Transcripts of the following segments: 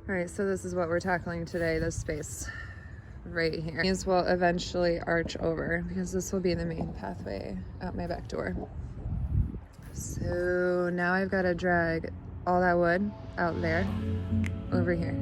All right, so this is what we're tackling today, this space right here. These will eventually arch over because this will be the main pathway out my back door. So now I've got to drag all that wood out there over here.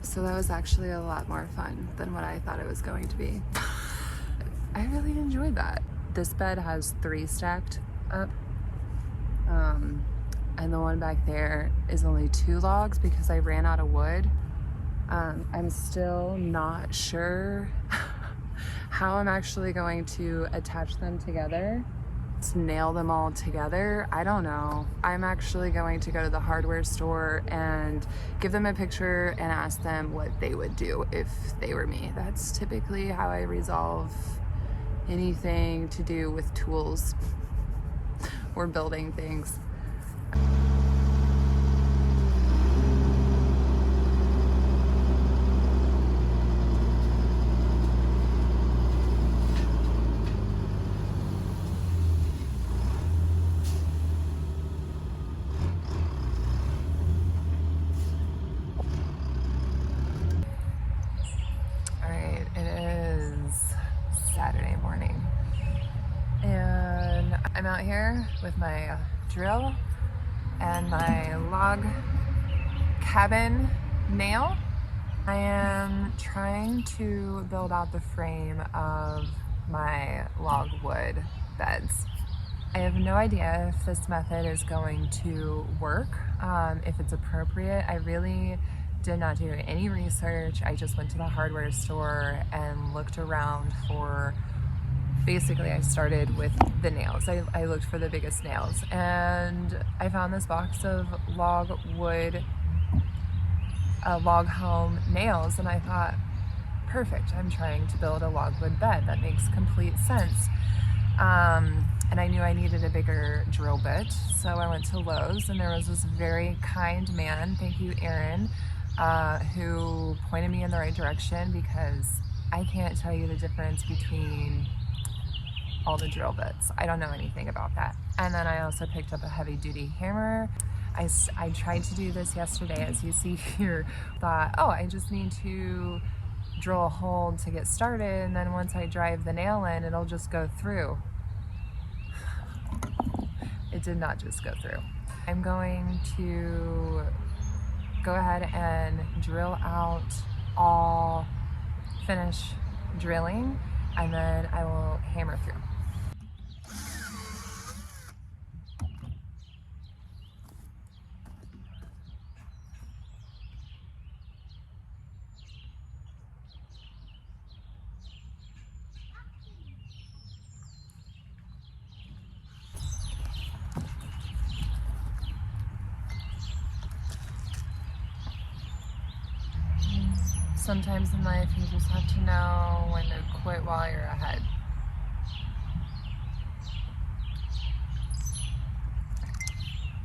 So that was actually a lot more fun than what I thought it was going to be. I really enjoyed that. This bed has 3 stacked up, and the one back there is only 2 logs because I ran out of wood. I'm still not sure how I'm actually going to attach them together. Nail them all together. I don't know. I'm actually going to go to the hardware store and give them a picture and ask them what they would do if they were me. That's typically how I resolve anything to do with tools or building things. Saturday morning, and I'm out here with my drill and my log cabin nail. I am trying to build out the frame of my logwood beds. I have no idea if this method is going to work, if it's appropriate. I really did not do any research. I just went to the hardware store and looked around for, basically I started with the nails. I looked for the biggest nails and I found this box of logwood, log home nails, and I thought, perfect, I'm trying to build a logwood bed. That makes complete sense. And I knew I needed a bigger drill bit, so I went to Lowe's and there was this very kind man, thank you Aaron, who pointed me in the right direction because I can't tell you the difference between all the drill bits. I don't know anything about that. And then I also picked up a heavy duty hammer. I tried to do this yesterday, as you see here. Thought, oh, I just need to drill a hole to get started, and then once I drive the nail in, it'll just go through. It did not just go through. I'm going to go ahead and drill out all, finish drilling, and then I will hammer through. Sometimes in life you just have to know when to quit while you're ahead.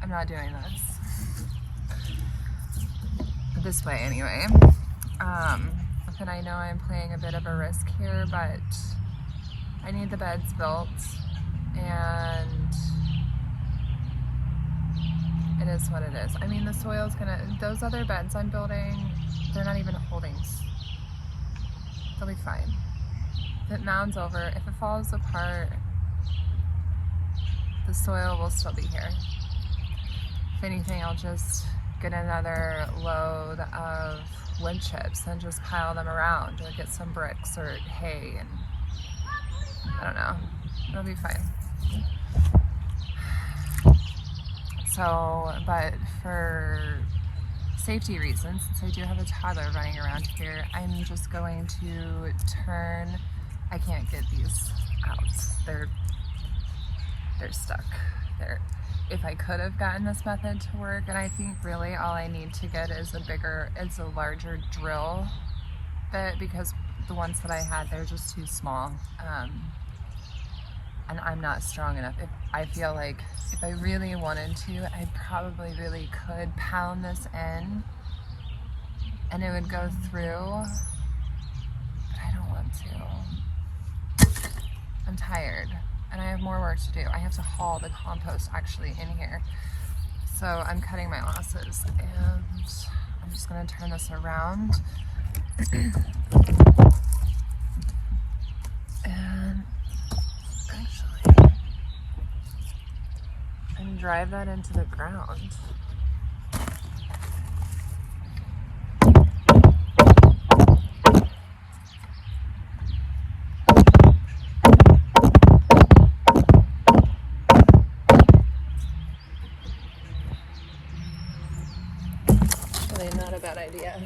I'm not doing this way anyway. And I know I'm playing a bit of a risk here, but I need the beds built, and it is what it is. I mean, the soil's gonna, those other beds I'm building, they're not even holdings. They'll be fine. If it mounds over, if it falls apart, the soil will still be here. If anything, I'll just get another load of wood chips and just pile them around, or get some bricks or hay, and I don't know. It'll be fine. So, but for safety reasons, since I do have a toddler running around here, I'm just going to turn. I can't get these out. They're stuck. If I could have gotten this method to work, and I think really all I need to get is a larger drill bit, because the ones that I had, they're just too small. And I'm not strong enough. I feel like if I really wanted to, I probably really could pound this in and it would go through, but I don't want to. I'm tired and I have more work to do. I have to haul the compost actually in here. So I'm cutting my losses and I'm just gonna turn this around. And drive that into the ground. Really not a bad idea.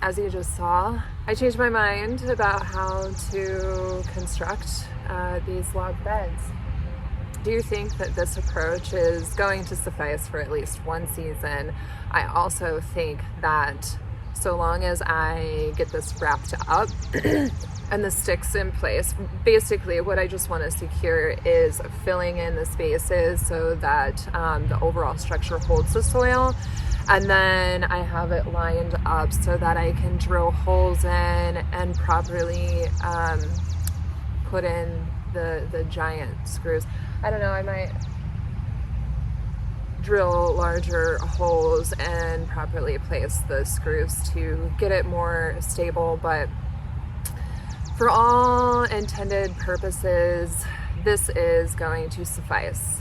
As you just saw, I changed my mind about how to construct these log beds. Do you think that this approach is going to suffice for at least one season? I also think that so long as I get this wrapped up and the sticks in place, basically what I just want to secure is filling in the spaces so that the overall structure holds the soil. And then I have it lined up so that I can drill holes in and properly put in the giant screws. I don't know, I might drill larger holes and properly place the screws to get it more stable, but for all intended purposes, this is going to suffice,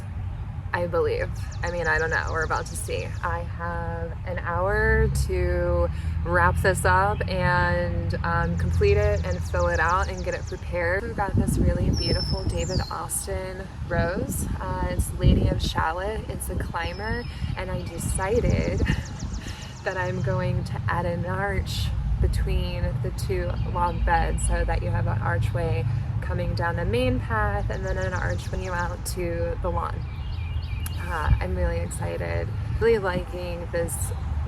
I believe. I mean, I don't know, we're about to see. I have an hour to wrap this up and complete it and fill it out and get it prepared. We've got this really beautiful David Austin rose. It's Lady of Shallot. It's a climber, and I decided that I'm going to add an arch between the two log beds so that you have an archway coming down the main path and then an arch when you out to the lawn. I'm really excited, really liking this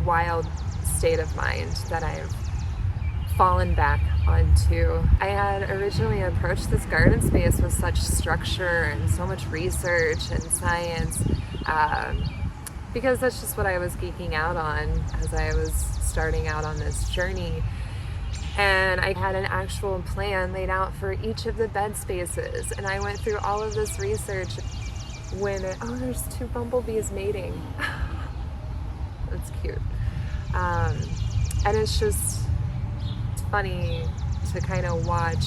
wild state of mind that I've fallen back onto. I had originally approached this garden space with such structure and so much research and science because that's just what I was geeking out on as I was starting out on this journey. And I had an actual plan laid out for each of the bed spaces, and I went through all of this research when there's two bumblebees mating. That's cute. And it's just funny to kind of watch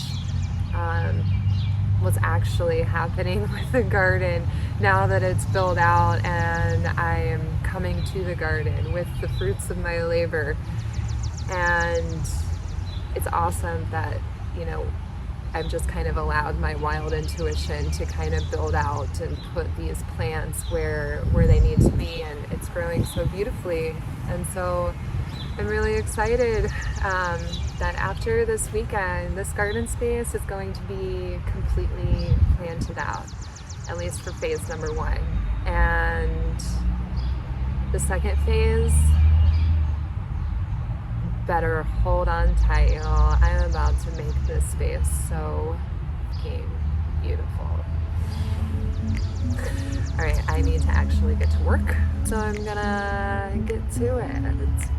what's actually happening with the garden now that it's built out and I am coming to the garden with the fruits of my labor. And it's awesome that, you know, I've just kind of allowed my wild intuition to kind of build out and put these plants where they need to be, and it's growing so beautifully. And so I'm really excited that after this weekend, this garden space is going to be completely planted out, at least for phase number 1. And the second phase, better hold on tight, y'all. I'm about to make this space so fucking beautiful. All right, I need to actually get to work, so I'm gonna get to it.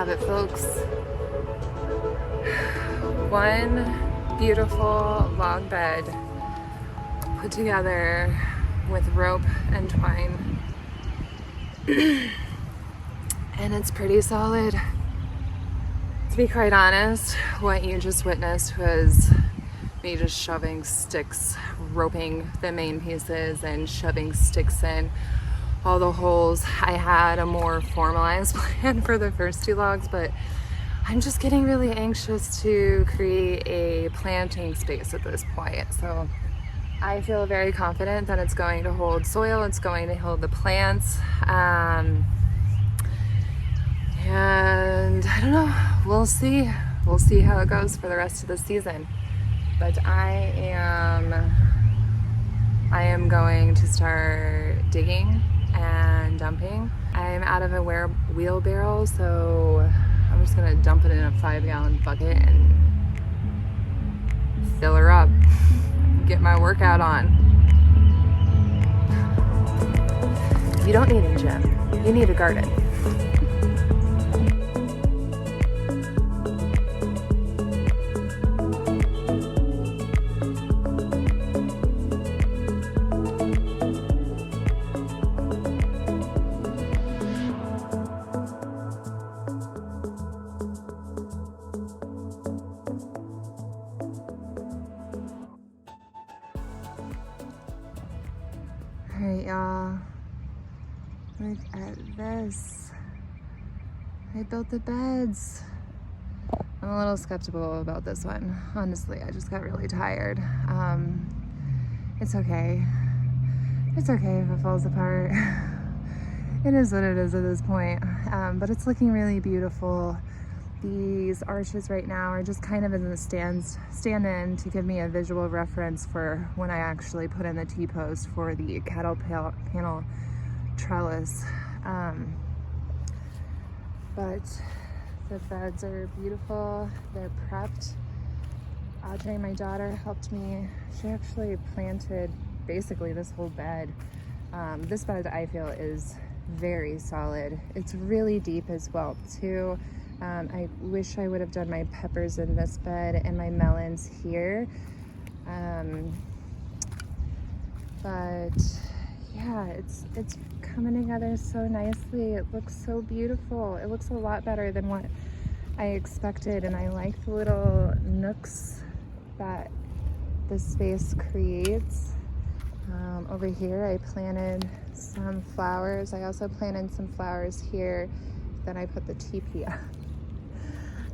have it, folks. One beautiful log bed put together with rope and twine. And it's pretty solid. To be quite honest, what you just witnessed was me just shoving sticks, roping the main pieces and shoving sticks in all the holes. I had a more formalized plan for the first two logs, but I'm just getting really anxious to create a planting space at this point. So I feel very confident that it's going to hold soil, it's going to hold the plants. And I don't know, we'll see. We'll see how it goes for the rest of the season. But I am going to start digging and dumping. I'm out of a wheelbarrow, so I'm just gonna dump it in a 5-gallon bucket and fill her up. Get my workout on. You don't need a gym, you need a garden. Alright, y'all, look at this. I built the beds. I'm a little skeptical about this one. Honestly, I just got really tired. It's okay. It's okay if it falls apart. It is what it is at this point. But it's looking really beautiful. These arches right now are just kind of in the stand-in to give me a visual reference for when I actually put in the T-post for the cattle panel trellis. But the beds are beautiful, they're prepped. Audrey, my daughter, helped me. She actually planted basically this whole bed. This bed, I feel, is very solid. It's really deep as well too. I wish I would have done my peppers in this bed and my melons here. But yeah, it's coming together so nicely. It looks so beautiful. It looks a lot better than what I expected, and I like the little nooks that this space creates. Over here I planted some flowers. I also planted some flowers here. Then I put the teepee up.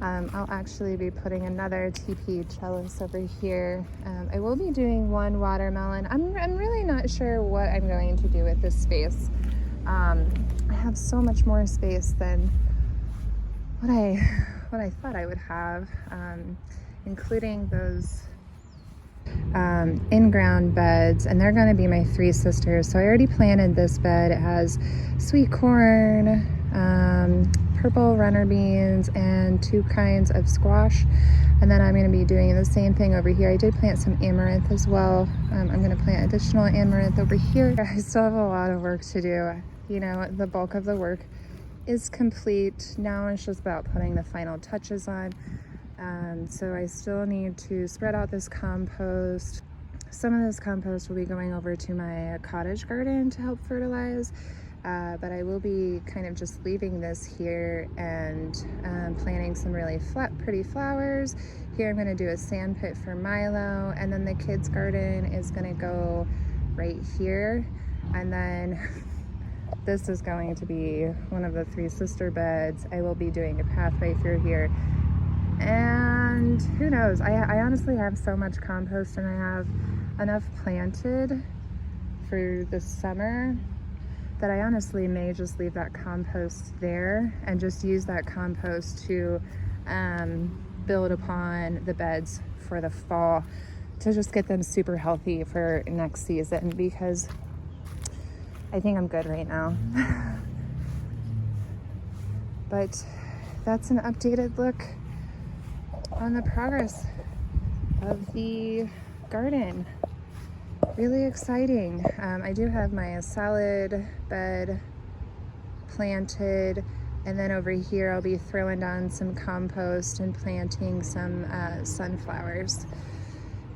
I'll actually be putting another teepee trellis over here. I will be doing one watermelon. I'm really not sure what I'm going to do with this space. I have so much more space than what I thought I would have, including those in-ground beds, and they're going to be my three sisters. So I already planted this bed. It has sweet corn, purple runner beans, and 2 kinds of squash. And then I'm going to be doing the same thing over here. I did plant some amaranth as well. I'm going to plant additional amaranth over here. I still have a lot of work to do. You know, the bulk of the work is complete. Now it's just about putting the final touches on. So I still need to spread out this compost. Some of this compost will be going over to my cottage garden to help fertilize, but I will be kind of just leaving this here and planting some really pretty flowers. Here I'm going to do a sand pit for Milo, and then the kids' garden is going to go right here. And then this is going to be one of the 3 sister beds. I will be doing a pathway through here. And who knows, I honestly have so much compost, and I have enough planted for the summer that I honestly may just leave that compost there and just use that compost to build upon the beds for the fall to just get them super healthy for next season, because I think I'm good right now. But that's an updated look on the progress of the garden. Really exciting. I do have my salad bed planted. And then over here, I'll be throwing down some compost and planting some sunflowers,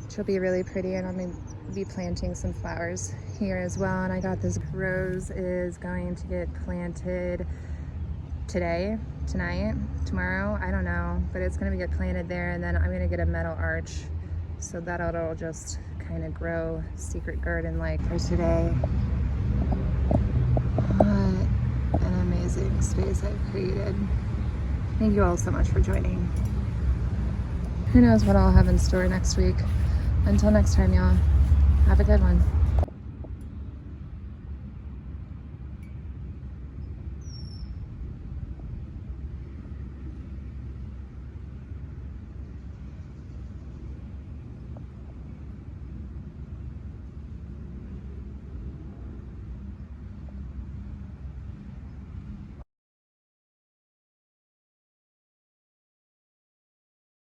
which will be really pretty. And I'm gonna be planting some flowers here as well. And I got this rose is going to get planted today, tonight, tomorrow, I don't know, but it's gonna get planted there. And then I'm gonna get a metal arch so that it'll just kind of grow secret garden like for today. What an amazing space I've created. Thank you all so much for joining. Who knows what I'll have in store next week. Until next time, y'all, have a good one.